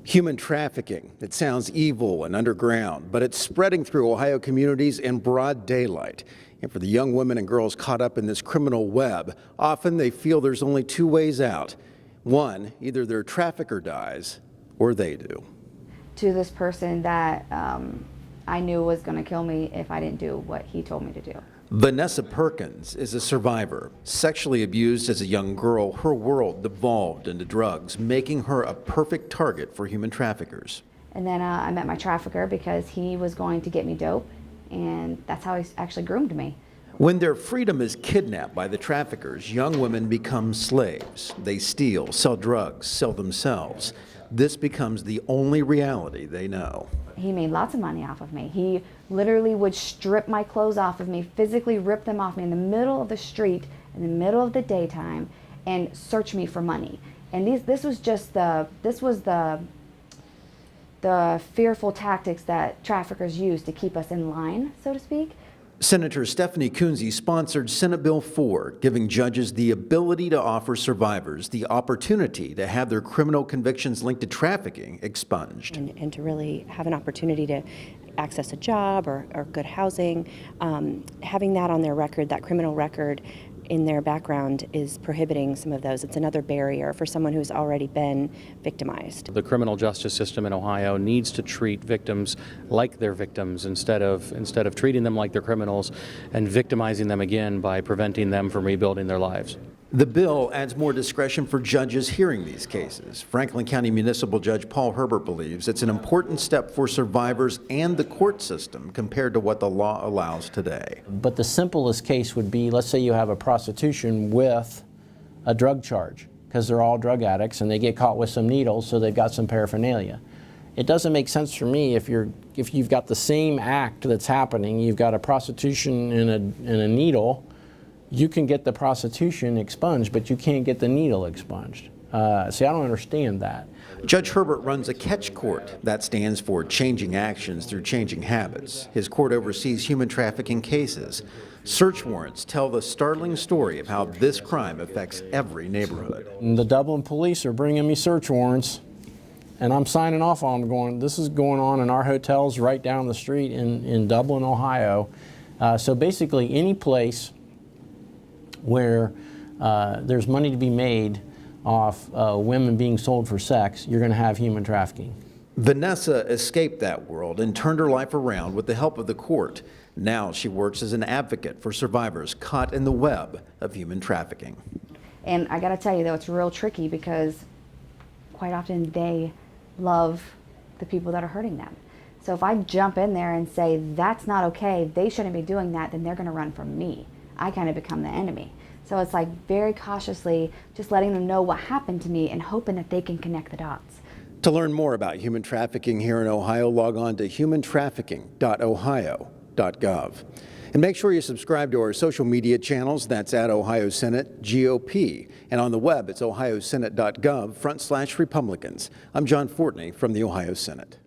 Human trafficking. It sounds evil and underground, but it's spreading through Ohio communities in broad daylight. And for the young women and girls caught up in this criminal web, often they feel there's only two ways out. One, either their trafficker dies or they do. To this person that I knew was going to kill me if I didn't do what he told me to do. Vanessa Perkins is a survivor. Sexually abused as a young girl, her world devolved into drugs, making her a perfect target for human traffickers. And then I met my trafficker because he was going to get me dope, and that's how he actually groomed me. When their freedom is kidnapped by the traffickers, young women become slaves. They steal, sell drugs, sell themselves. This becomes the only reality they know. He made lots of money off of me. He literally would strip my clothes off of me, physically rip them off me in the middle of the street, in the middle of the daytime, and search me for money. And this was the fearful tactics that traffickers use to keep us in line, so to speak. Senator Stephanie Kunze sponsored Senate Bill 4, giving judges the ability to offer survivors the opportunity to have their criminal convictions linked to trafficking expunged. And to really have an opportunity to access a job or good housing. Having that on their record, that criminal record in their background, is prohibiting some of those. It's another barrier for someone who's already been victimized. The criminal justice system in Ohio needs to treat victims like they're victims instead of treating them like they're criminals and victimizing them again by preventing them from rebuilding their lives. The bill adds more discretion for judges hearing these cases. Franklin County Municipal Judge Paul Herbert believes it's an important step for survivors and the court system compared to what the law allows today. But the simplest case would be, let's say you have a prostitution with a drug charge, because they're all drug addicts and they get caught with some needles, so they've got some paraphernalia. It doesn't make sense for me if you've got the same act that's happening, you've got a prostitution and a needle. You can get the prostitution expunged, but you can't get the needle expunged. See, I don't understand that. Judge Herbert runs a catch court. That stands for changing actions through changing habits. His court oversees human trafficking cases. Search warrants tell the startling story of how this crime affects every neighborhood. And the Dublin police are bringing me search warrants, and I'm signing off on them going, this is going on in our hotels right down the street in Dublin, Ohio. So basically any place where there's money to be made off women being sold for sex, you're going to have human trafficking. Vanessa escaped that world and turned her life around with the help of the court. Now she works as an advocate for survivors caught in the web of human trafficking. And I got to tell you, though, it's real tricky because quite often they love the people that are hurting them. So if I jump in there and say, that's not okay, they shouldn't be doing that, then they're going to run from me. I kind of become the enemy. So it's like very cautiously just letting them know what happened to me and hoping that they can connect the dots. To learn more about human trafficking here in Ohio, log on to humantrafficking.ohio.gov. And make sure you subscribe to our social media channels. That's at Ohio Senate GOP. And on the web, it's ohiosenate.gov/Republicans. I'm John Fortney from the Ohio Senate.